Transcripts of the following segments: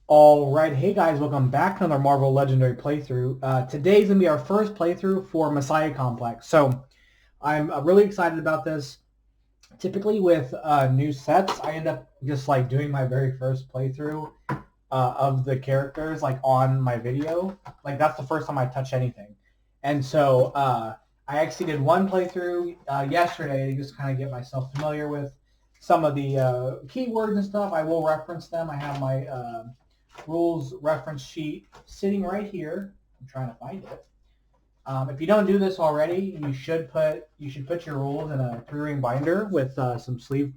Alright, hey guys, welcome back to another Marvel Legendary playthrough. Today's going to be our first playthrough for Messiah Complex. So, I'm really excited about this. Typically with new sets, I end up just like doing my very first playthrough of the characters like on my video. Like that's the first time I touch anything. And so I actually did one playthrough yesterday to just kind of get myself familiar with some of the keywords and stuff. I will reference them. I have my rules reference sheet sitting right here. I'm trying to find it. If you don't do this already, you should put your rules in a 3-ring binder with some sleeve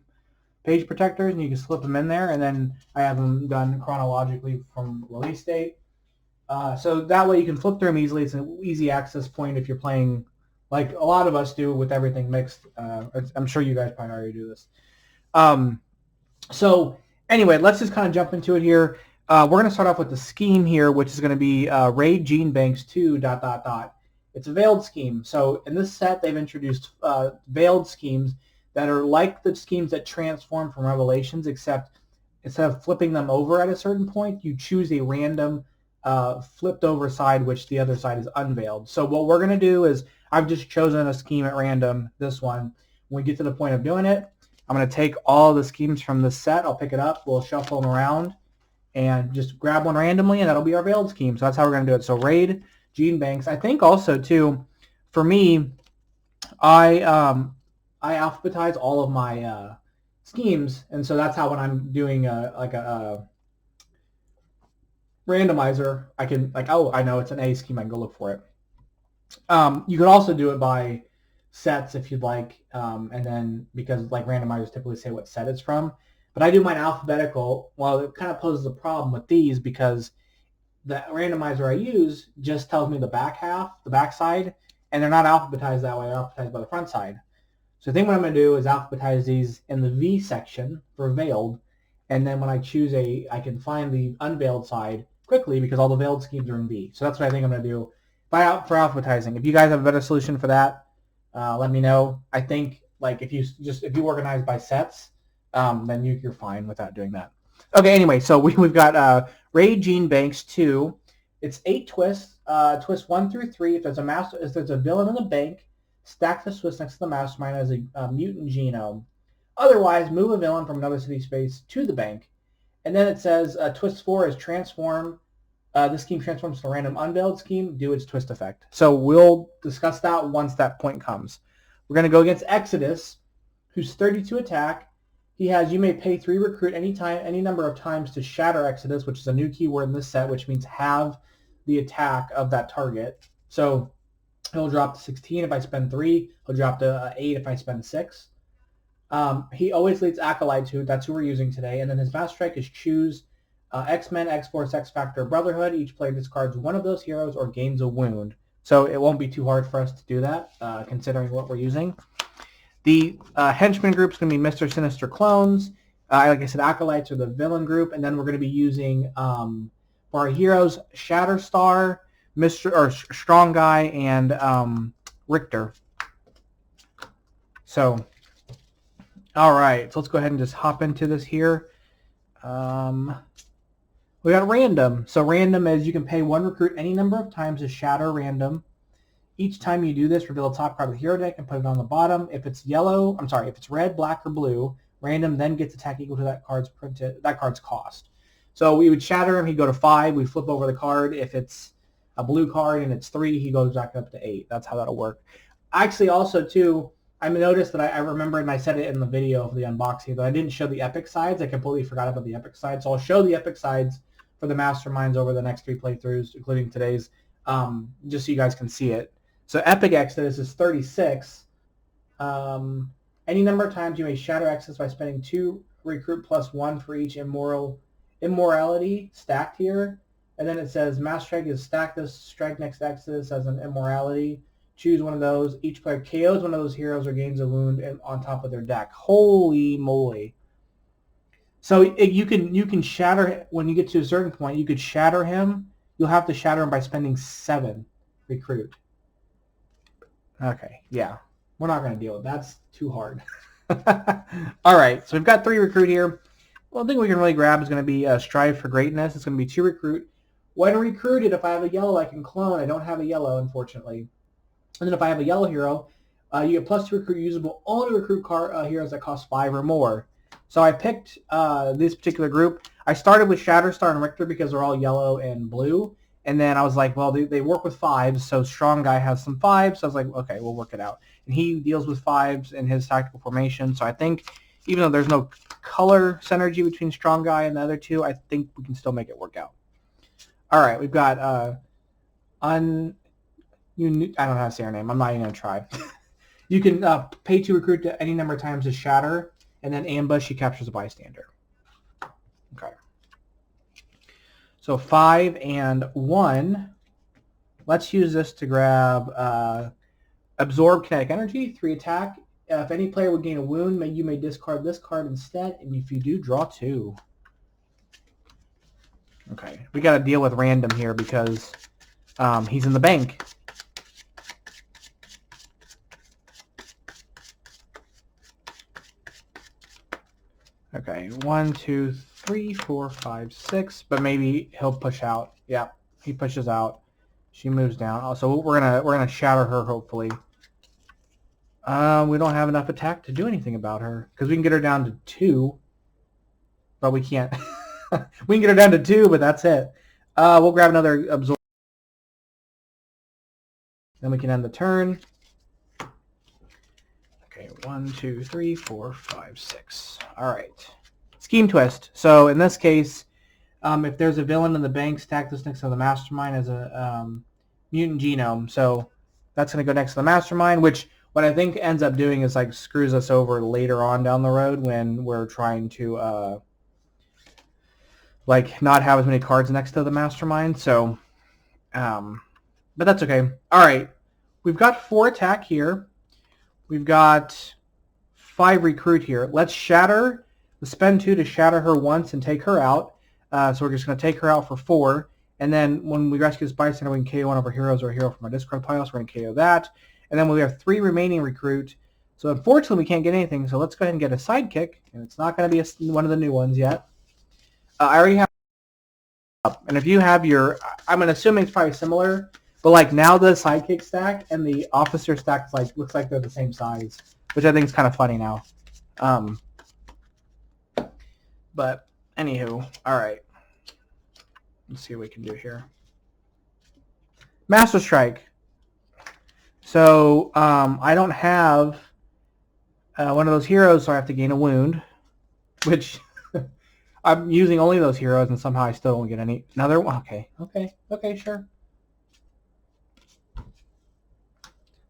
page protectors, and you can slip them in there. And then I have them done chronologically from release date, so that way you can flip through them easily. It's an easy access point if you're playing like a lot of us do with everything mixed. I'm sure you guys probably already do this. So anyway, let's just kind of jump into it here. We're going to start off with the scheme here, which is going to be Raid Gene Banks 2... It's a veiled scheme. So in this set, they've introduced veiled schemes that are like the schemes that transform from Revelations, except instead of flipping them over at a certain point, you choose a random flipped over side, which the other side is unveiled. So what we're going to do is I've just chosen a scheme at random, this one. When we get to the point of doing it, I'm going to take all the schemes from this set. I'll pick it up. We'll shuffle them around and just grab one randomly, and that'll be our veiled scheme. So that's how we're going to do it. So Raid Gene Banks. I think also too, for me, I alphabetize all of my schemes, and so that's how when I'm doing a randomizer, I can I know it's an A scheme, I can go look for it. You could also do it by sets if you'd like, and then because like randomizers typically say what set it's from, but I do mine alphabetical. Well, it kind of poses a problem with these because the randomizer I use just tells me the back half, the back side, and they're not alphabetized that way. They're alphabetized by the front side. So I think what I'm going to do is alphabetize these in the V section for veiled, and then when I choose I can find the unveiled side quickly because all the veiled schemes are in V. So that's what I think I'm going to do for alphabetizing. If you guys have a better solution for that, let me know. I think like if you organize by sets, then you're fine without doing that. Okay, anyway, so we've got Raid Gene Banks 2. It's 8 twists. Twist 1 through 3. If there's a villain in the bank, stack the twist next to the Mastermind as a mutant genome. Otherwise, move a villain from another city space to the bank. And then it says twist 4 is transform. This scheme transforms to a random unveiled scheme. Do its twist effect. So we'll discuss that once that point comes. We're going to go against Exodus, who's 32 attack. He has, you may pay 3 recruit any number of times to shatter Exodus, which is a new keyword in this set, which means have the attack of that target. So he'll drop to 16 if I spend 3. He'll drop to 8 if I spend 6. He always leads Acolytes, that's who we're using today. And then his Master Strike is choose X-Men, X-Force, X-Factor, Brotherhood. Each player discards one of those heroes or gains a wound. So it won't be too hard for us to do that, considering what we're using. The Henchman group is going to be Mr. Sinister clones. Like I said, Acolytes are the villain group. And then we're going to be using, for our heroes, Shatterstar, Strong Guy, and Rictor. So, all right. So let's go ahead and just hop into this here. We got random. So random is you can pay 1 recruit any number of times to shatter random. Each time you do this, reveal the top card of the hero deck and put it on the bottom. If it's if it's red, black, or blue, random then gets attack equal to that card's cost. So we would shatter him, he'd go to 5, we flip over the card. If it's a blue card and it's 3, he goes back up to 8. That's how that'll work. Actually, also, too, I noticed that I remember, and I said it in the video of the unboxing, that I didn't show the epic sides. I completely forgot about the epic sides. So I'll show the epic sides for the Masterminds over the next 3 playthroughs, including today's, just so you guys can see it. So Epic Exodus is 36. Any number of times you may shatter Exodus by spending 2 recruit plus 1 for each immorality stacked here. And then it says Master Strike is stack this strike next to Exodus as an immorality. Choose one of those. Each player KOs one of those heroes or gains a wound on top of their deck. Holy moly. So you can shatter, when you get to a certain point, you could shatter him. You'll have to shatter him by spending 7 recruit. Okay, yeah. We're not going to deal with that. That's too hard. All right, so we've got 3 recruit here. Well, the thing we can really grab is going to be Strive for Greatness. It's going to be 2 recruit. When recruited, if I have a yellow, I can clone. I don't have a yellow, unfortunately. And then if I have a yellow hero, you get +2 recruit usable only recruit heroes that cost 5 or more. So I picked this particular group. I started with Shatterstar and Rictor because they're all yellow and blue. And then I was like, well, they work with 5s, so Strong Guy has some 5s. So I was like, okay, we'll work it out. And he deals with 5s in his tactical formation. So I think even though there's no color synergy between Strong Guy and the other two, I think we can still make it work out. All right, we've got I don't know how to say her name. I'm not even going to try. You can pay to recruit to any number of times to shatter, and then ambush, she captures a bystander. Okay. So 5 and 1. Let's use this to grab absorb kinetic energy, 3 attack. If any player would gain a wound, you may discard this card instead, and if you do, draw 2. Okay, we got to deal with random here because he's in the bank. Okay, 1, 2, 3, 4, 5, 6. But maybe he'll push out. Yeah, he pushes out. She moves down. Oh, so we're gonna shatter her hopefully. We don't have enough attack to do anything about her because we can get her down to 2, but we can't. We can get her down to 2, but that's it. We'll grab another absorb. Then we can end the turn. Okay, 1, 2, 3, 4, 5, 6. All right. Scheme twist. So in this case, if there's a villain in the bank, stack this next to the Mastermind as a mutant genome. So that's going to go next to the Mastermind, which what I think ends up doing is like screws us over later on down the road when we're trying to like not have as many cards next to the Mastermind. So, but that's okay. All right, we've got 4 attack here. We've got 5 recruit here. Let's shatter. Let's spend 2 to shatter her once and take her out. So we're just going to take her out for 4. And then when we rescue this bystander, we can KO one of our heroes or a hero from our discard pile. So we're going to KO that. And then we have 3 remaining recruit. So unfortunately, we can't get anything. So let's go ahead and get a sidekick. And it's not going to be one of the new ones yet. I already have. And if you have your, I'm assuming it's probably similar. But like now the sidekick stack and the officer stack like looks like they're the same size, which I think is kind of funny now. But anywho, all right. Let's see what we can do here. Master Strike. So I don't have one of those heroes, so I have to gain a wound, which I'm using only those heroes, and somehow I still don't get any. Another one. Okay, sure.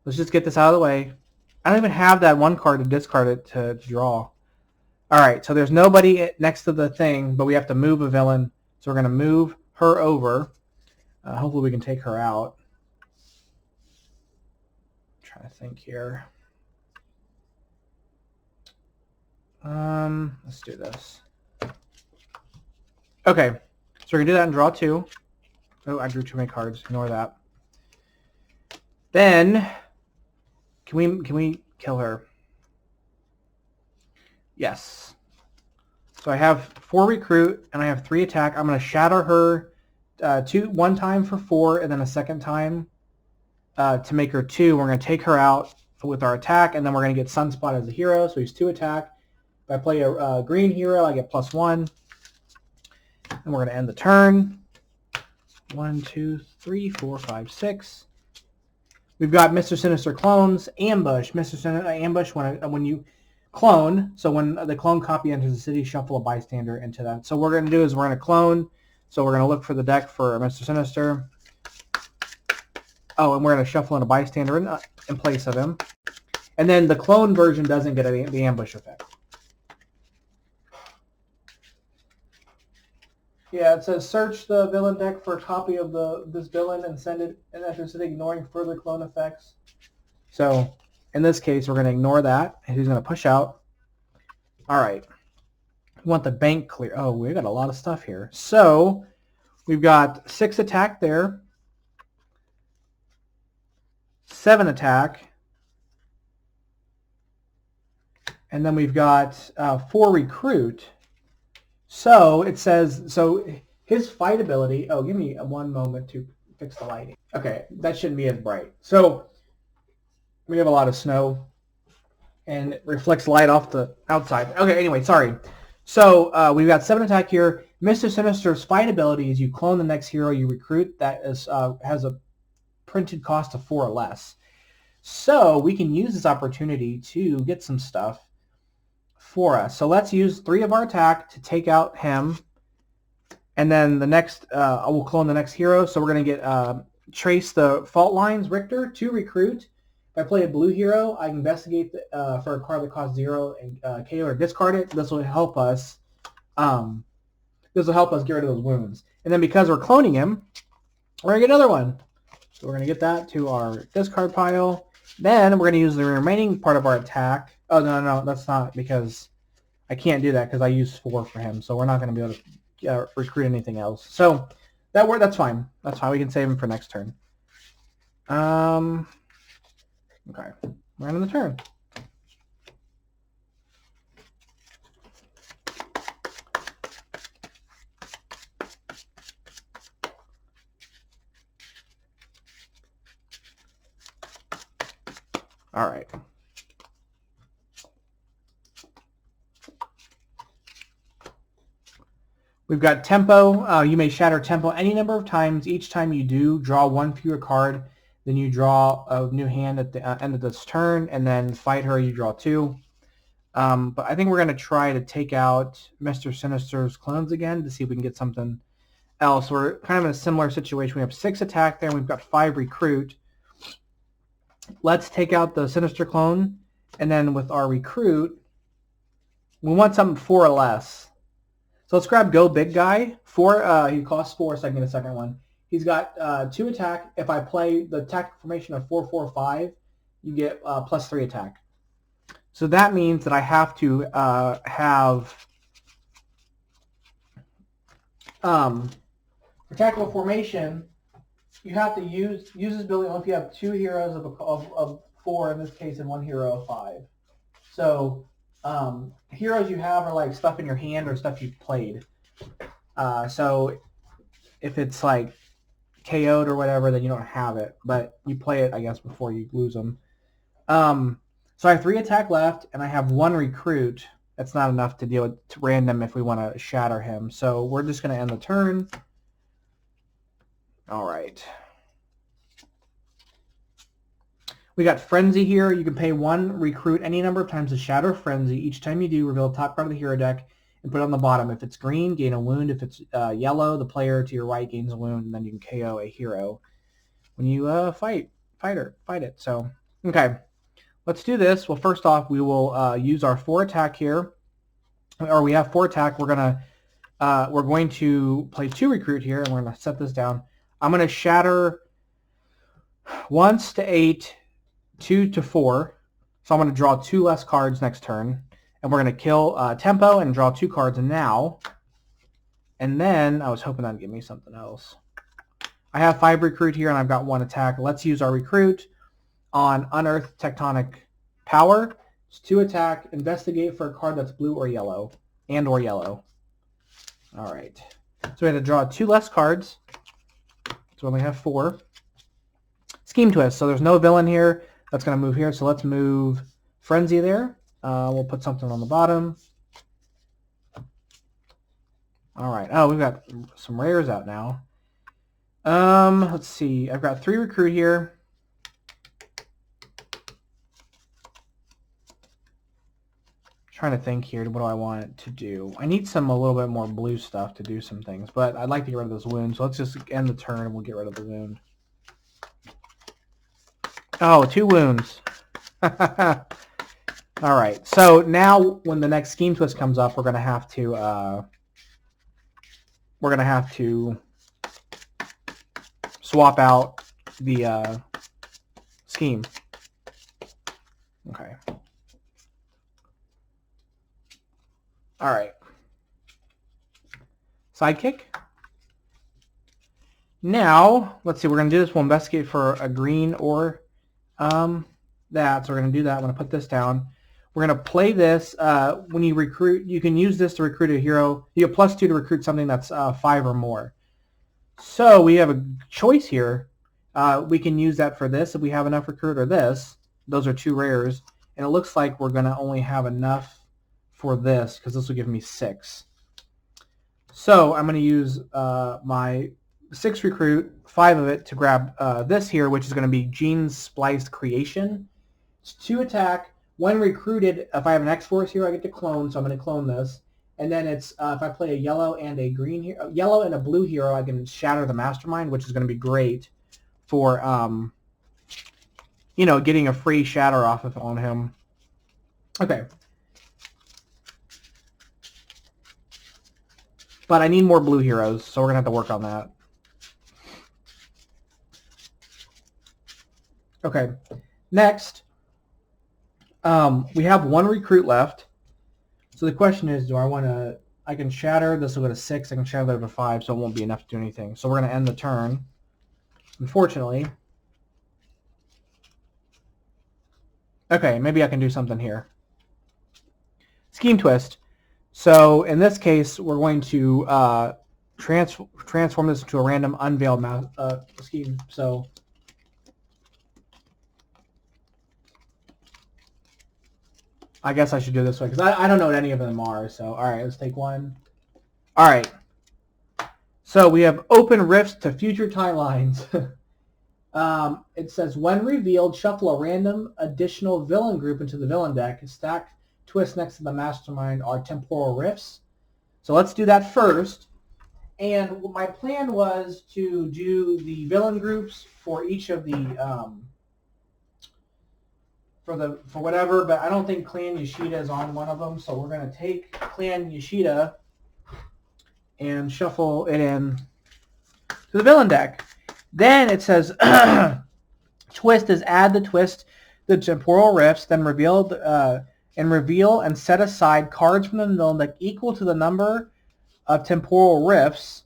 Let's just get this out of the way. I don't even have that one card to discard it to draw. All right, so there's nobody next to the thing, but we have to move a villain. So we're going to move her over. Hopefully we can take her out. I'm trying to think here. Let's do this. Okay, so we're going to do that and draw 2. Oh, I drew too many cards. Ignore that. Then, can we kill her? Yes. So I have 4 recruit and I have 3 attack. I'm going to shatter her one time for 4 and then a second time to make her 2. We're going to take her out with our attack, and then we're going to get Sunspot as a hero. So he's 2 attack. If I play a green hero, I get +1. And we're going to end the turn. 1, 2, 3, 4, 5, 6. We've got Mr. Sinister clones, ambush. Mr. Sinister ambush when you clone. So when the clone copy enters the city, shuffle a bystander into that. So what we're going to do is we're going to clone. So we're going to look for the deck for Mr. Sinister. Oh, and we're going to shuffle in a bystander in place of him. And then the clone version doesn't get the ambush effect. Yeah, it says search the villain deck for a copy of this villain and send it and enter city, ignoring further clone effects. So in this case, we're going to ignore that, and he's going to push out. All right. We want the bank clear. Oh, we got a lot of stuff here. So we've got 6 attack there, 7 attack, and then we've got 4 recruit. So it says, so his fight ability, oh, give me one moment to fix the lighting. Okay, that shouldn't be as bright. So we have a lot of snow and it reflects light off the outside. Okay, anyway, sorry. So we've got 7 attack here. Mr. Sinister's fight ability is you clone the next hero you recruit that is has a printed cost of 4 or less. So we can use this opportunity to get some stuff for us. So let's use 3 of our attack to take out him. And then the next, we'll clone the next hero. So we're going to get trace the fault lines, Rictor, to recruit. If I play a blue hero, I can investigate for a card that costs 0 and KO or discard it. This will help us. This will help us get rid of those wounds. And then because we're cloning him, we're going to get another one. So we're going to get that to our discard pile. Then we're going to use the remaining part of our attack. Oh, no, that's not, because I can't do that because I used 4 for him. So we're not going to be able to recruit anything else. So that's fine. That's fine. We can save him for next turn. Okay. We're ending the turn. All right. We've got tempo. You may shatter tempo any number of times. Each time you do, draw 1 fewer card. Then you draw a new hand at the end of this turn, and then fight her, you draw 2. But I think we're going to try to take out Mr. Sinister's clones again to see if we can get something else. We're kind of in a similar situation. We have 6 attack there, and we've got 5 recruit. Let's take out the Sinister clone, and then with our recruit, we want something 4 or less. So let's grab Go Big Guy. 4. He costs 4, so I can get a second one. He's got 2 attack. If I play the attack formation of 4-4-5, you get +3 attack. So that means that I have to have attackable formation. You have to use this ability only if you have 2 heroes of 4 in this case, and 1 hero of 5. So heroes you have are like stuff in your hand or stuff you've played. So if it's like KO'd or whatever, then you don't have it, but you play it, I guess, before you lose them. So I have 3 attack left, and I have 1 recruit. That's not enough to deal with random if we want to shatter him. So we're just going to end the turn. All right. We got Frenzy here. You can pay 1 recruit any number of times to shatter Frenzy. Each time you do, reveal the top card of the hero deck and put it on the bottom. If it's green, gain a wound. If it's yellow, the player to your right gains a wound, and then you can KO a hero when you fight it. So, okay. Let's do this. Well, first off, we will use our 4 attack here. Or we have 4 attack. We're going to play 2 recruit here, and we're going to set this down. I'm going to shatter once to 8, 2 to 4. So I'm going to draw 2 less cards next turn. And we're going to kill Tempo and draw 2 cards now. And then, I was hoping that'd give me something else. I have 5 recruit here, and I've got 1 attack. Let's use our recruit on Unearth Tectonic Power. It's 2 attack. Investigate for a card that's blue or yellow. Or yellow. All right. So we have to draw 2 less cards. So we only have 4. Scheme Twist. So there's no villain here. That's going to move here. So let's move Frenzy there. We'll put something on the bottom. All right. Oh, we've got some rares out now. Let's see. I've got 3 recruit here. Trying to think here. What do I want it to do? I need a little bit more blue stuff to do some things, but I'd like to get rid of this wound. So let's just end the turn and we'll get rid of the wound. Oh, 2 wounds. All right. So now when the next Scheme Twist comes up, we're gonna have to swap out the scheme. Okay. All right. Sidekick. Now, let's see. We're going to do this. We'll investigate for a green or that. So we're going to do that. I'm going to put this down. We're going to play this. When you recruit, you can use this to recruit a hero. You have +2 to recruit something that's 5 or more. So we have a choice here. We can use that for this if we have enough recruit, or this. Those are 2 rares. And it looks like we're going to only have enough for this because this will give me 6. So I'm going to use my 6 recruit, 5 of it, to grab this here, which is going to be Gene's Spliced Creation. It's 2 attack. When recruited, if I have an X-Force here, I get to clone, so I'm going to clone this. And then it's if I play a yellow and a green hero, yellow and a blue hero, I can shatter the Mastermind, which is going to be great for getting a free shatter off of on him. Okay. But I need more blue heroes, so we're going to have to work on that. Okay. Next, we have 1 recruit left. So the question is, do I want to... I can shatter. This will go to 6. I can shatter that to 5, so it won't be enough to do anything. So we're going to end the turn, unfortunately. Okay, maybe I can do something here. Scheme Twist. So in this case, we're going to transform this into a random Unveiled scheme. So I guess I should do it this way because I don't know what any of them are. So all right, let's take one. All right. So we have Open Rifts to Future Timelines. It says, when revealed, shuffle a random additional villain group into the villain deck. Stack twists next to the Mastermind are temporal rifts. So let's do that first. And my plan was to do the villain groups for each of the for whatever, but I don't think Clan Yashida is on one of them. So we're going to take Clan Yashida and shuffle it in to the villain deck. Then it says, twist is add the twist, the temporal rifts, then reveal and set aside cards from the villain deck equal to the number of temporal rifts.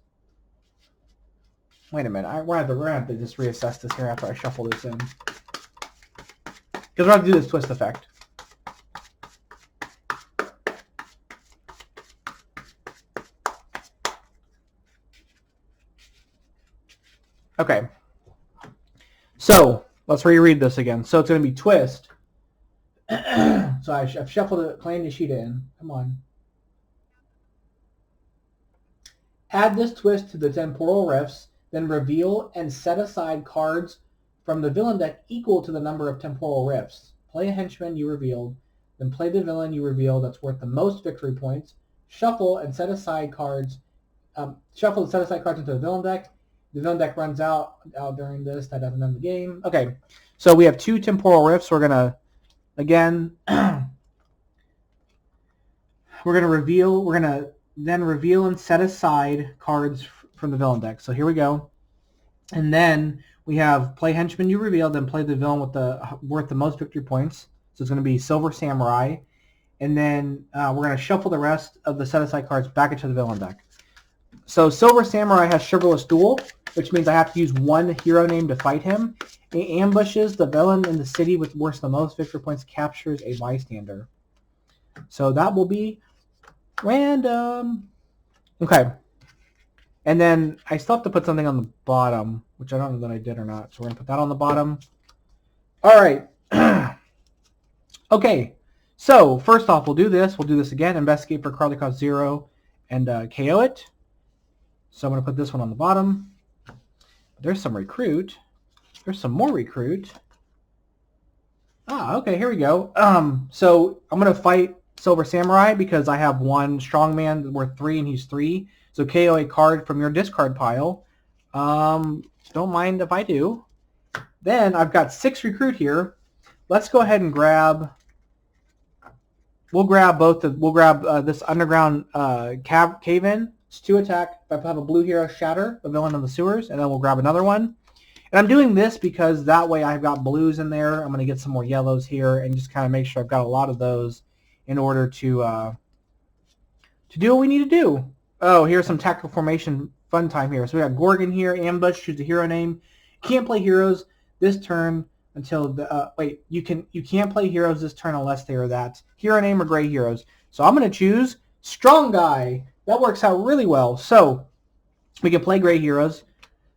Wait a minute, we're gonna have to just reassess this here after I shuffle this in, because we're going to do this twist effect. Okay, so let's reread this again. So it's going to be twist. So I've shuffled it, Clan Yashida in. Come on. Add this twist to the temporal rifts, then reveal and set aside cards from the villain deck equal to the number of temporal rifts. Play a henchman you revealed, then play the villain you revealed that's worth the most victory points. Shuffle and set aside cards. Shuffle and set aside cards into the villain deck. The villain deck runs out during this. That doesn't end the game. Okay, so we have 2 temporal rifts. We're gonna again. We're gonna reveal. We're gonna then reveal and set aside cards from the villain deck. So here we go. And then we have play henchman you reveal, then play the villain with the worth the most victory points. So it's going to be Silver Samurai. And then we're going to shuffle the rest of the set aside cards back into the villain deck. So Silver Samurai has Chivalrous Duel, which means I have to use 1 hero name to fight him. It ambushes the villain in the city with worth the most victory points, captures a bystander. So that will be random. Okay. And then I still have to put something on the bottom, which I don't know that I did or not. So we're going to put that on the bottom. All right. Okay. So first off, we'll do this. We'll do this again. Investigate for card that costs 0 and KO it. So I'm going to put this one on the bottom. There's some recruit. There's some more recruit. Ah, okay. Here we go. So I'm going to fight Silver Samurai because I have 1 strongman worth 3 and he's 3. So KO a card from your discard pile. Don't mind if I do. Then I've got 6 recruit here. Let's go ahead and grab. We'll grab both. We'll grab this underground cave in. It's 2 attack. If I have a blue hero, shatter the villain in the sewers, and then we'll grab another one. And I'm doing this because that way I've got blues in there. I'm going to get some more yellows here and just kind of make sure I've got a lot of those in order to do what we need to do. Oh, here's some tactical formation fun time here. So we got Gorgon here, ambush, choose a hero name. Can't play heroes this turn until the wait. You can't play heroes this turn unless they are that hero name or gray heroes. So I'm going to choose Strong Guy. That works out really well. So we can play gray heroes.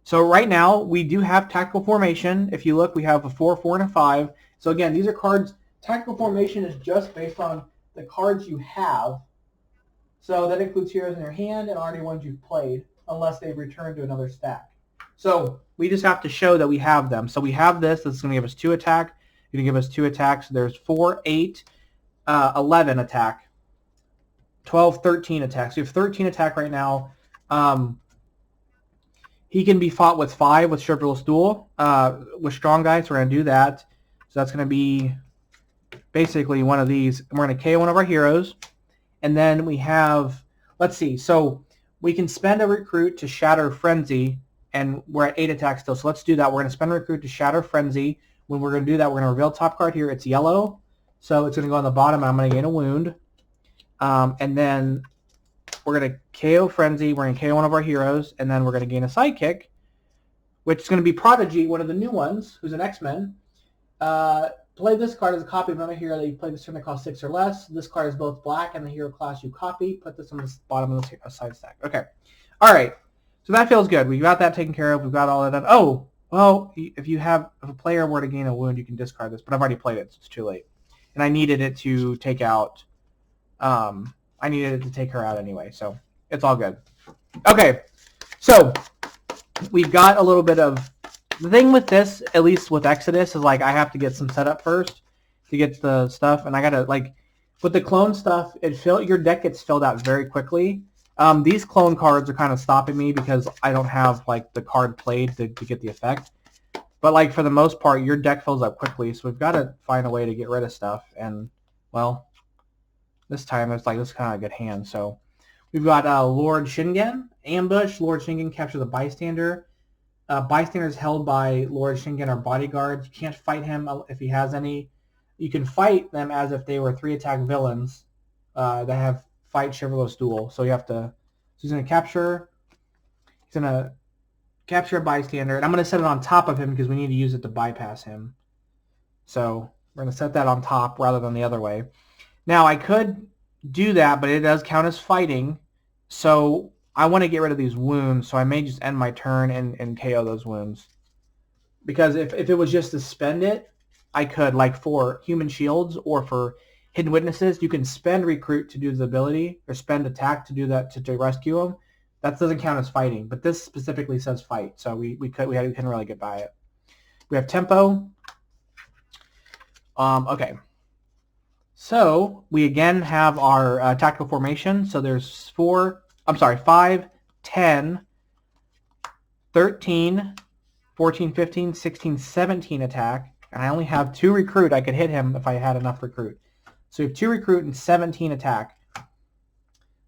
So right now we do have tactical formation. If you look, we have a 4, 4, and a 5. So again, these are cards. Tactical formation is just based on the cards you have. So that includes heroes in your hand and already ones you've played, unless they've returned to another stack. So we just have to show that we have them. So we have this. This is going to give us 2 attack. It's going to give us 2 attacks. There's 4, 8, 11 attack, 12, 13 attacks. So we have 13 attack right now. He can be fought with 5 with Chivalrous Duel. With Strong Guy, so we're going to do that. So that's going to be basically one of these. We're going to KO one of our heroes. And then we have, let's see, so we can spend a recruit to Shatter Frenzy, and we're at 8 attacks still. So let's do that. We're going to spend a recruit to Shatter Frenzy. When we're going to do that, we're going to reveal top card here. It's yellow, so it's going to go on the bottom, and I'm going to gain a wound. And then we're going to KO Frenzy. We're going to KO one of our heroes, and then we're going to gain a sidekick, which is going to be Prodigy, one of the new ones, who's an X-Men. Play this card as a copy of another hero that you play this turn that costs 6 or less. This card is both black and the hero class you copy. Put this on the bottom of the side stack. Okay. All right. So that feels good. We got that taken care of. We've got all that done. Oh, well, if a player were to gain a wound, you can discard this. But I've already played it, so it's too late. And I needed it to take out. I needed it to take her out anyway, so it's all good. Okay. So we've got a little bit of. The thing with this, at least with Exodus, is like I have to get some setup first to get the stuff, and I gotta like with the clone stuff. Your deck gets filled out very quickly. These clone cards are kind of stopping me because I don't have like the card played to get the effect. But like for the most part, your deck fills up quickly, so we've got to find a way to get rid of stuff. And well, this time it's like this is kind of a good hand. So we've got Lord Shingen, ambush. Lord Shingen capture the bystander. Bystanders held by Lord Shingen are bodyguards. You can't fight him if he has any. You can fight them as if they were 3 attack villains that have fight Chivalrous Duel. So you have to. So he's going to capture. He's going to capture a bystander, and I'm going to set it on top of him because we need to use it to bypass him. So we're going to set that on top rather than the other way. Now I could do that, but it does count as fighting. So I want to get rid of these wounds, so I may just end my turn and KO those wounds. Because if it was just to spend it, I could, like for Human Shields or for Hidden Witnesses, you can spend Recruit to do the ability, or spend Attack to do that, to rescue them. That doesn't count as fighting, but this specifically says fight, so we couldn't really get by it. We have Tempo. Okay. So we again have our tactical formation, so there's 5, 10, 13, 14, 15, 16, 17 attack, and I only have 2 recruit. I could hit him if I had enough recruit. So we have 2 recruit and 17 attack.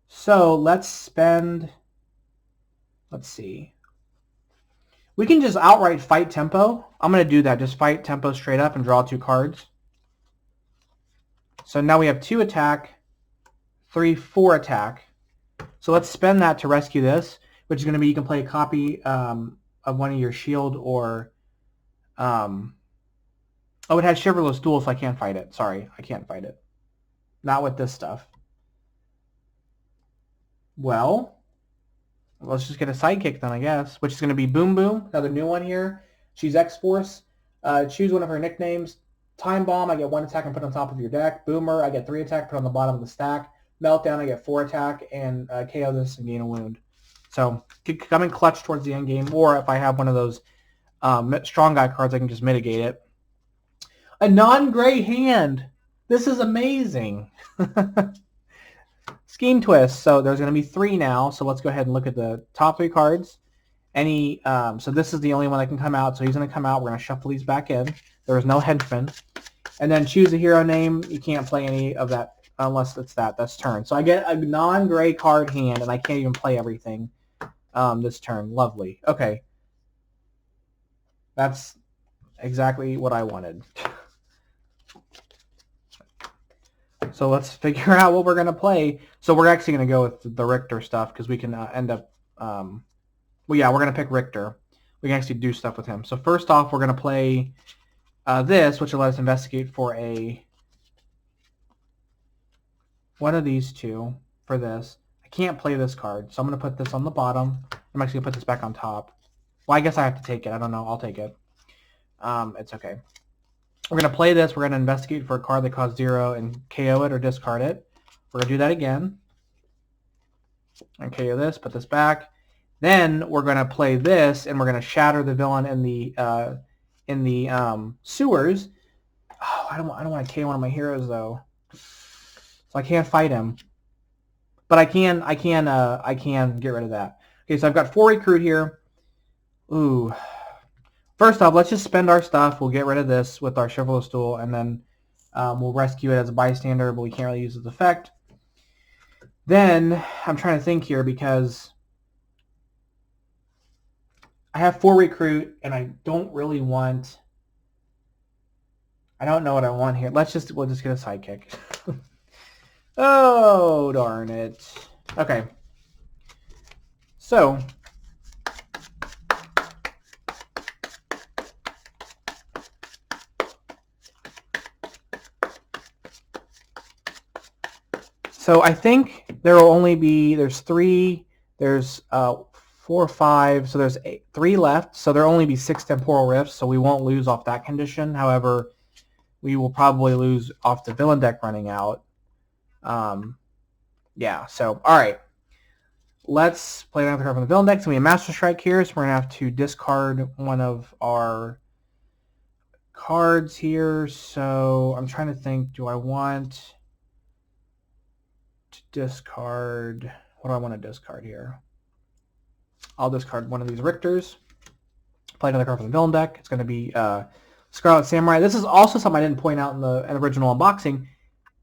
So let's spend, let's see. We can just outright fight Tempo. I'm going to do that. Just fight Tempo straight up and draw 2 cards. So now we have 2 attack, 3, 4 attack. So let's spend that to rescue this, which is going to be you can play a copy of one of your shield or... oh, it has Chivalrous Duel, so I can't fight it. Sorry, I can't fight it. Not with this stuff. Well, let's just get a sidekick then, I guess, which is going to be Boom Boom, another new one here. She's X-Force. Choose one of her nicknames. Time Bomb, I get 1 attack and put on top of your deck. Boomer, I get 3 attack, put on the bottom of the stack. Meltdown, I get 4 attack, and KO this and gain a wound. So, come in clutch towards the end game, or if I have one of those Strong Guy cards, I can just mitigate it. A non-gray hand! This is amazing! Scheme Twist. So there's going to be 3 now, so let's go ahead and look at the top 3 cards. So this is the only one that can come out, so he's going to come out. We're going to shuffle these back in. There is no Henchman. And then choose a hero name. You can't play any of that unless it's that's turn. So I get a non-gray card hand, and I can't even play everything this turn. Lovely. Okay. That's exactly what I wanted. So let's figure out what we're going to play. So we're actually going to go with the Rictor stuff because we can end up... well, yeah, we're going to pick Rictor. We can actually do stuff with him. So first off, we're going to play this, which will let us investigate for one of these two for this. I can't play this card, so I'm going to put this on the bottom. I'm actually going to put this back on top. Well, I guess I have to take it. I don't know. I'll take it. It's okay. We're going to play this. We're going to investigate for a card that costs 0 and KO it or discard it. We're going to do that again. And KO this, put this back. Then we're going to play this, and we're going to shatter the villain in the sewers. Oh, I don't want to KO one of my heroes though, so I can't fight him. But I can get rid of that. Okay, so I've got 4 recruit here. Ooh. First off, let's just spend our stuff. We'll get rid of this with our Chivalrous Duel, and then we'll rescue it as a bystander, but we can't really use its effect. Then, I'm trying to think here because I have 4 recruit, and I don't really want... I don't know what I want here. We'll just get a sidekick. Oh, darn it. Okay. So... So I think there will only be, there's 3, there's 4, 5, so there's 3 left, so there will only be 6 temporal rifts, so we won't lose off that condition. However, we will probably lose off the villain deck running out. Yeah, so, alright. Let's play another card from the villain deck. So we have Master Strike here, so we're going to have to discard one of our cards here. So I'm trying to think, do I want... discard, what do I want to discard here? I'll discard one of these Rictors. Play another card from the villain deck. It's going to be Scarlet Samurai. This is also something I didn't point out in the original unboxing.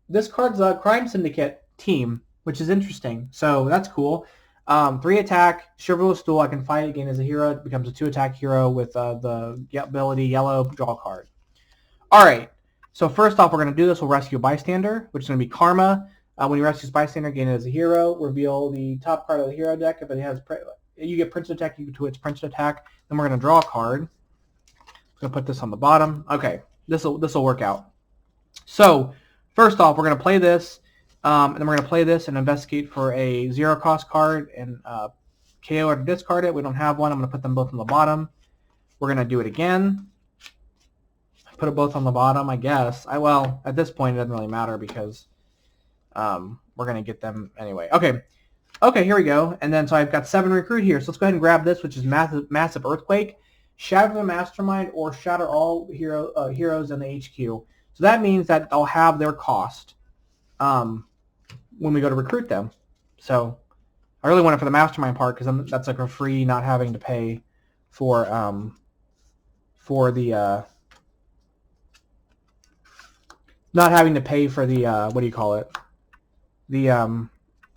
This card's a Crime Syndicate team, which is interesting. So that's cool. 3 attack, Chivalrous Duel. I can fight again as a hero. It becomes a 2 attack hero with the ability yellow, draw card. Alright, so first off we're going to do this. We'll rescue a bystander, which is going to be Karma. When you rescue bystander, gain it as a hero. Reveal the top card of the hero deck. If it has, you get Prince Attack, you get to its Prince Attack. Then we're going to draw a card. I'm going to put this on the bottom. Okay, this will work out. So first off, we're going to play this, and then we're going to play this and investigate for a 0 cost card and KO or discard it. We don't have one. I'm going to put them both on the bottom. We're going to do it again. Put it both on the bottom, I guess. Well, at this point, it doesn't really matter because we're going to get them anyway. Okay, here we go. And then, so I've got 7 recruit here. So let's go ahead and grab this, which is Massive Earthquake. Shatter the Mastermind or shatter all heroes in the HQ. So that means that they'll have their cost when we go to recruit them. So I really want it for the Mastermind part because that's like a free, not having to pay for the not having to pay for the what do you call it? The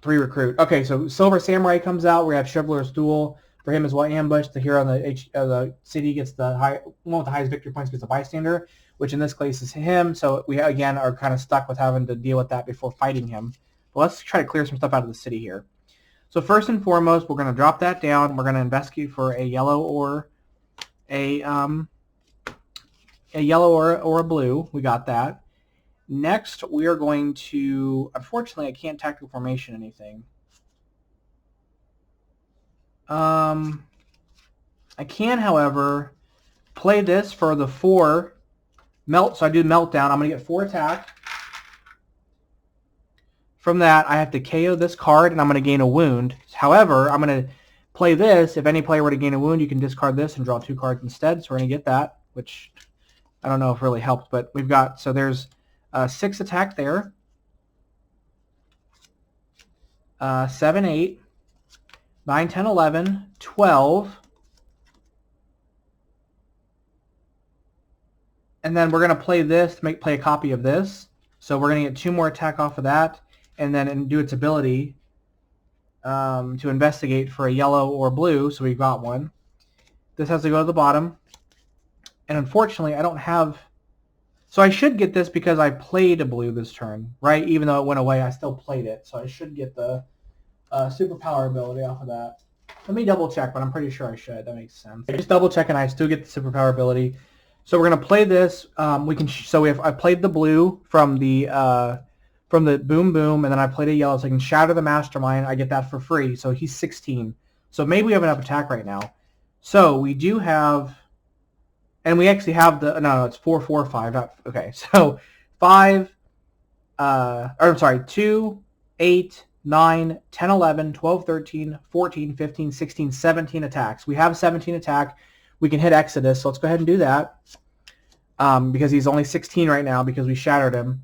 3 recruit. Okay, so Silver Samurai comes out. We have Chivalrous Duel. For him as well, ambush. The hero in the city gets the one with the highest victory points gets a bystander, which in this case is him. So we again are kind of stuck with having to deal with that before fighting him. But let's try to clear some stuff out of the city here. So first and foremost, we're going to drop that down. We're going to investigate for a yellow or a yellow or a blue. We got that. Next, we are going to, unfortunately, I can't tactical formation anything. I can, however, play this for the 4 melt. So I do meltdown. I'm going to get 4 attack. From that, I have to KO this card, and I'm going to gain a wound. However, I'm going to play this. If any player were to gain a wound, you can discard this and draw 2 cards instead. So we're going to get that, which I don't know if really helps, but we've got, so there's 6 attack there. 7, 8, 9, 10, 11, 12. And then we're going to play this to play a copy of this. So we're going to get 2 more attack off of that, and then do its ability to investigate for a yellow or blue. So we've got one. This has to go to the bottom. And unfortunately, I don't have... So I should get this because I played a blue this turn, right? Even though it went away, I still played it. So I should get the superpower ability off of that. Let me double check, but I'm pretty sure I should. That makes sense. Just double check and I still get the superpower ability. So we're gonna play this. We can. I played the blue from the boom boom, and then I played a yellow, so I can shatter the Mastermind. I get that for free. So he's 16. So maybe we have enough attack right now. So we do have, and we actually have the no, it's 4, 4, 5. Not okay. So 5. Or I'm sorry, 2, 8, 9, 10, 11, 12, 13, 14, 15, 16, 17 attacks. We have 17 attack. We can hit Exodus, so let's go ahead and do that. Because he's only 16 right now because we shattered him.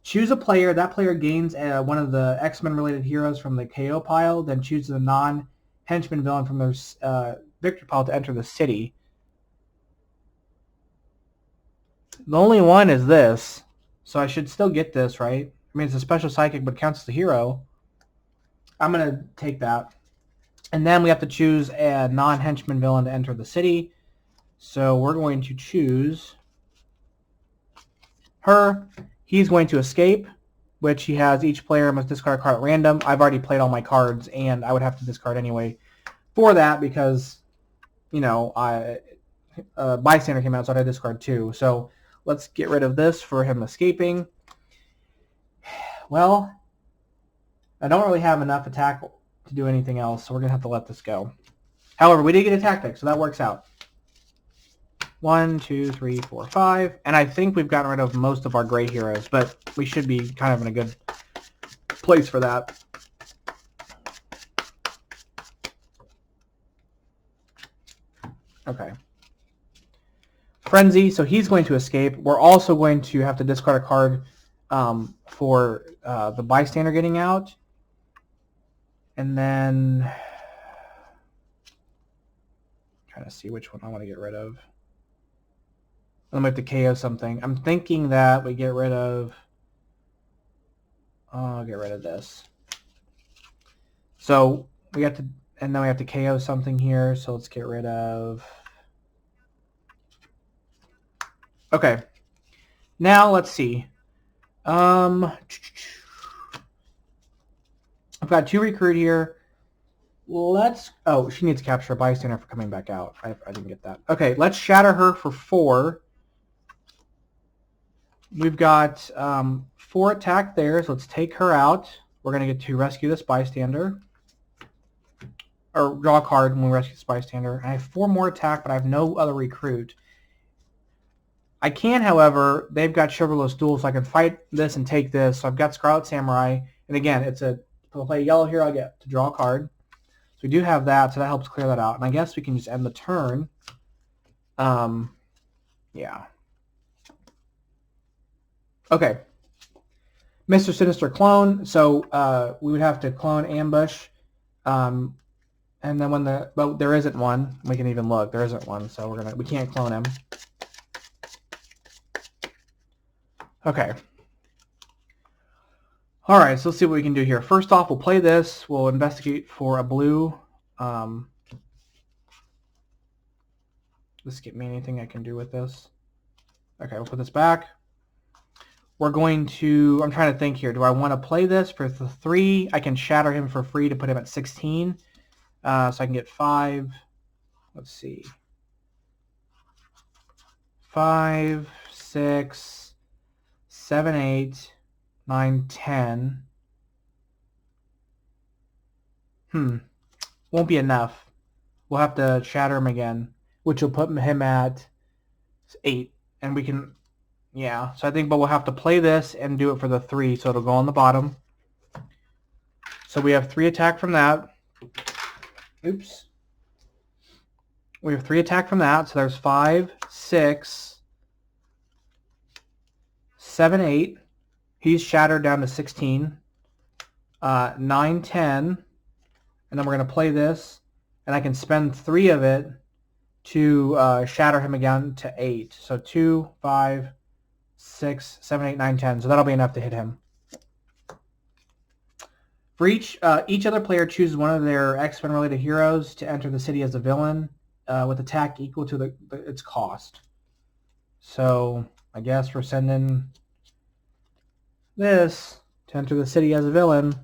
Choose a player. That player gains one of the X-Men related heroes from the KO pile, then choose the non-henchman villain from their victory pile to enter the city. The only one is this, so I should still get this, right? I mean, it's a special psychic, but counts as a hero. I'm going to take that. And then we have to choose a non-henchman villain to enter the city. So we're going to choose her. He's going to escape, which he has each player must discard a card at random. I've already played all my cards, and I would have to discard anyway for that because, you know, Bystander came out, so I had to discard 2. So let's get rid of this for him escaping. Well, I don't really have enough attack to do anything else, so we're going to have to let this go. However, we did get a tactic, so that works out. 1, 2, 3, 4, 5. And I think we've gotten rid of most of our gray heroes, but we should be kind of in a good place for that. Okay. Frenzy, so he's going to escape. We're also going to have to discard a card for the Bystander getting out. And then I'm trying to see which one I want to get rid of. And then we have to KO something. I'm thinking that we get rid of... I'll get rid of this. So we have to... And then we have to KO something here. So let's get rid of... Okay. Now let's see. I've got 2 recruit here. Oh, she needs to capture a bystander for coming back out. I didn't get that. Okay, let's shatter her for 4. We've got 4 attack there, so let's take her out. We're going to get to rescue this bystander. Or draw a card when we rescue this bystander. I have 4 more attack, but I have no other recruit. I can, however, they've got Chivalrous Duel, so I can fight this and take this. So I've got Scarlet Samurai. And again, if I play yellow here, I'll get to draw a card. So we do have that, so that helps clear that out. And I guess we can just end the turn. Yeah. Okay. Mr. Sinister clone. So we would have to clone ambush. And then but there isn't one. We can even look. There isn't one, so we can't clone him. Okay. All right, so let's see what we can do here. First off, we'll play this. We'll investigate for a blue. Does get me anything I can do with this? Okay, we'll put this back. We're going to... I'm trying to think here. Do I want to play this for the 3? I can shatter him for free to put him at 16. So I can get 5. Let's see. 5, 6... 7, 8, 9, 10. Won't be enough. We'll have to shatter him again, which will put him at 8. And we can... Yeah, so I think, but we'll have to play this and do it for the 3, so it'll go on the bottom. So we have 3 attack from that. Oops. We have 3 attack from that, so there's 5, 6... 7, 8. He's shattered down to 16. 9, 10. And then we're going to play this. And I can spend 3 of it to shatter him again to 8. So 2, 5, 6, 7, 8, 9, 10. So that'll be enough to hit him. For each other player chooses one of their X-Men related heroes to enter the city as a villain with attack equal to its cost. So I guess we're sending this to enter the city as a villain.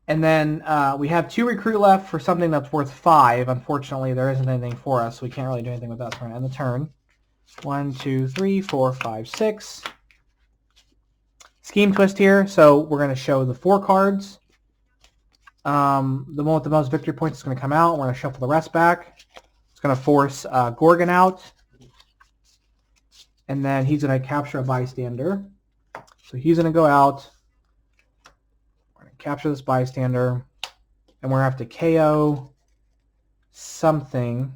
And then we have 2 recruit left for something that's worth 5. Unfortunately, there isn't anything for us, so we can't really do anything with that. So we're going to end the turn. 1, 2, 3, 4, 5, 6. Scheme twist here. So we're going to show the 4 cards. The one with the most victory points is going to come out. We're going to shuffle the rest back. It's going to force Gorgon out. And then he's going to capture a bystander. So he's going to go out. We're going to capture this bystander. And we're going to have to KO something.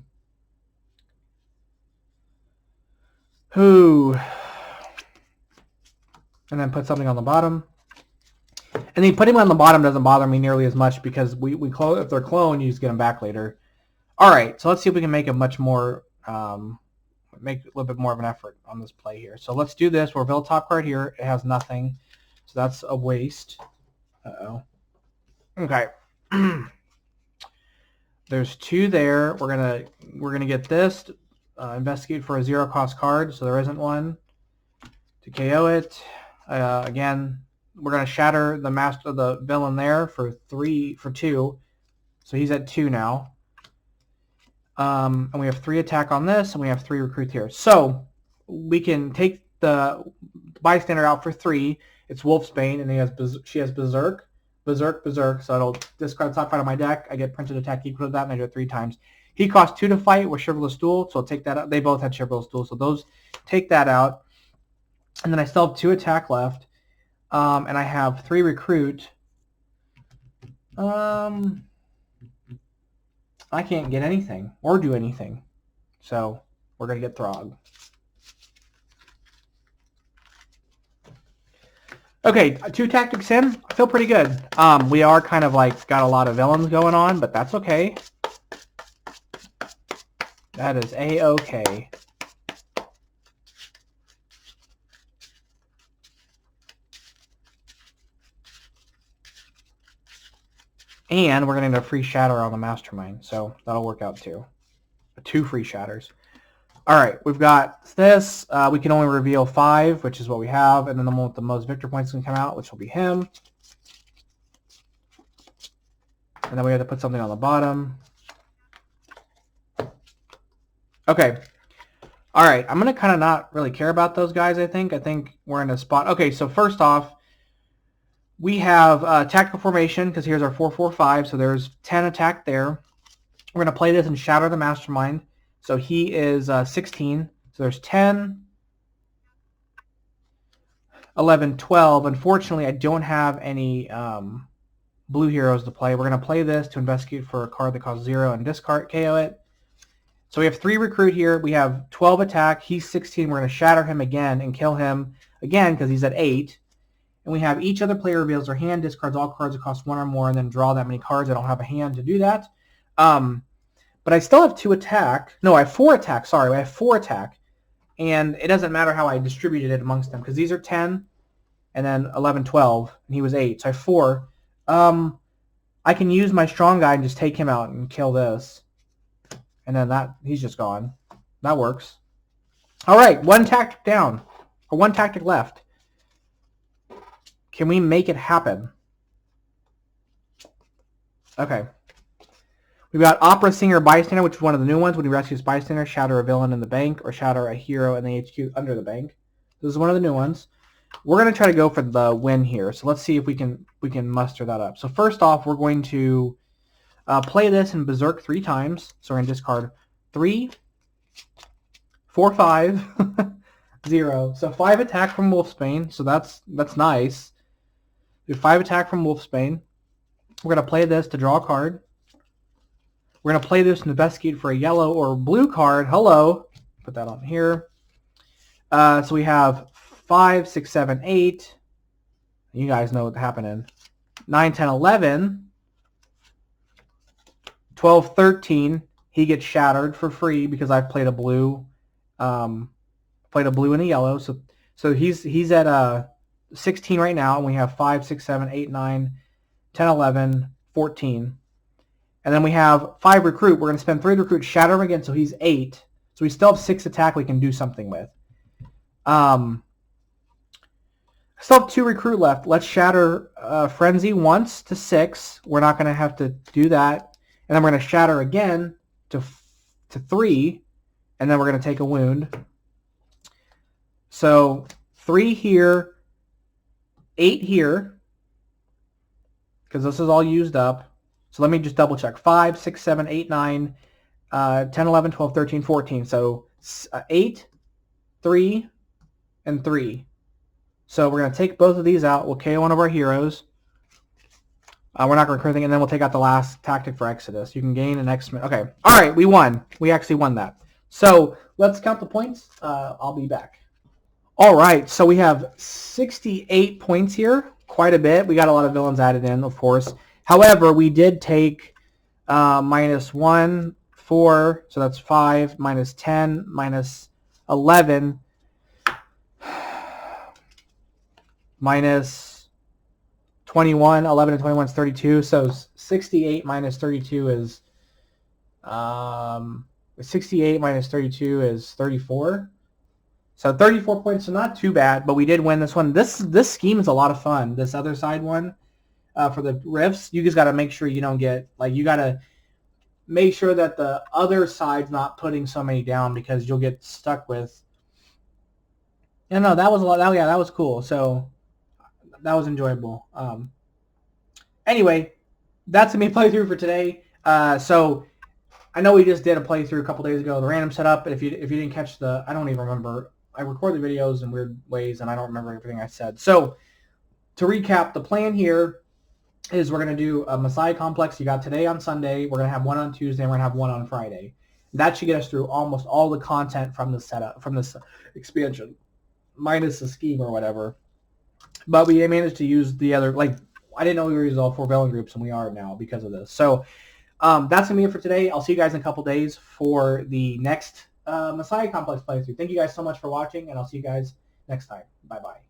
Who? And then put something on the bottom. And then putting them on the bottom doesn't bother me nearly as much because we clone, if they're cloned, you just get them back later. All right, so let's see if we can make a much more, make a little bit more of an effort on this play here. So let's do this. We'll reveal top card here. It has nothing, so that's a waste. Uh-oh. Okay. There's 2 there. We're gonna get this. Investigate for a 0-cost card, so there isn't one. To KO it, again. We're going to shatter the villain there for 2. So he's at 2 now. And we have 3 attack on this, and we have 3 recruit here. So we can take the bystander out for 3. It's Wolfsbane, and she has Berserk. So it'll discard top card on my deck. I get printed attack equal to that, and I do it 3 times. He costs 2 to fight with Chivalrous Duel, so I'll take that out. They both had Chivalrous Duel, so those take that out. And then I still have 2 attack left. And I have 3 recruit. I can't get anything or do anything. So we're going to get Throg. Okay, 2 tactics in. I feel pretty good. We are kind of like got a lot of villains going on, but that's okay. That is A-okay. And we're going to get a free shatter on the Mastermind, so that'll work out too. 2 free shatters. All right, we've got this. We can only reveal 5, which is what we have, and then the one with the most victor points can come out, which will be him. And then we have to put something on the bottom. Okay. All right, I'm going to kind of not really care about those guys, I think. I think we're in a spot. Okay, so first off, we have tactical formation because here's our 4-4-5, so there's 10 attack there. We're going to play this and shatter the Mastermind. So he is 16. So there's 10, 11, 12. Unfortunately, I don't have any blue heroes to play. We're going to play this to investigate for a card that costs 0 and discard KO it. So we have 3 recruit here. We have 12 attack. He's 16. We're going to shatter him again and kill him again because he's at 8. And we have each other player reveals their hand, discards all cards that cost 1 or more, and then draw that many cards. I don't have a hand to do that. But I still have 2 attack. No, I have 4 attack. Sorry, I have 4 attack. And it doesn't matter how I distributed it amongst them because these are 10 and then 11, 12, and he was 8. So I have 4. I can use my strong guy and just take him out and kill this. And then he's just gone. That works. All right, 1 tactic down, or 1 tactic left. Can we make it happen? Okay. We've got Opera Singer Bystander, which is one of the new ones. When you rescue this bystander, shatter a villain in the bank or shatter a hero in the HQ under the bank. This is one of the new ones. We're going to try to go for the win here. So let's see if we can muster that up. So first off, we're going to play this in Berserk 3 times. So we're going to discard 3, 4, 5, 0. So 5 attack from Wolfsbane. So that's nice. We have 5 attack from Wolfsbane. We're going to play this to draw a card. We're going to play this and investigate for a yellow or blue card. Hello. Put that on here. So we have 5, 6, 7, 8. You guys know what's happening. 9, 10, 11. 12, 13. He gets shattered for free because I've played a blue. Played a blue and a yellow. So he's at 16 right now, and we have 5, 6, 7, 8, 9, 10, 11, 14. And then we have 5 recruit. We're going to spend 3 recruit, shatter him again, so he's 8. So we still have 6 attack we can do something with. I Still have 2 recruit left. Let's shatter Frenzy once to 6. We're not going to have to do that. And then we're going to shatter again to 3. And then we're going to take a wound. So 3 here, 8 here, because this is all used up. So let me just double check. 5, 6, 7, 8, 9, 10, 11, 12, 13, 14. So 8, 3, and 3. So we're going to take both of these out. We'll KO one of our heroes. We're not going to recruit anything, and then we'll take out the last tactic for Exodus. You can gain an X-Men. Okay. All right, we won. We actually won that. So let's count the points. I'll be back. All right, so we have 68 points here. Quite a bit. We got a lot of villains added in, of course. However, we did take -1, 4, so that's 5, -10, -11, -21. 11 and 21 is 32. So 68 minus 32 is 68 minus 32 is 34. So 34 points, so not too bad, but we did win this one. This scheme is a lot of fun. This other side one for the rifts, you just got to make sure you don't get, like, you got to make sure that the other side's not putting so many down because you'll get stuck with. Yeah, no, that was a lot. Yeah, that was cool. So that was enjoyable. Anyway, that's the main playthrough for today. So I know we just did a playthrough a couple days ago, the random setup. But if you didn't catch I don't even remember. I record the videos in weird ways, and I don't remember everything I said. So to recap, the plan here is we're going to do a Messiah Complex. You got today on Sunday. We're going to have one on Tuesday, and we're going to have one on Friday. That should get us through almost all the content from the setup, from this expansion, minus the scheme or whatever. But we managed to use the other, like, I didn't know we were using all 4 villain groups, and we are now because of this. So that's going to be it for today. I'll see you guys in a couple days for the next Messiah Complex playthrough. Thank you guys so much for watching, and I'll see you guys next time. Bye-bye.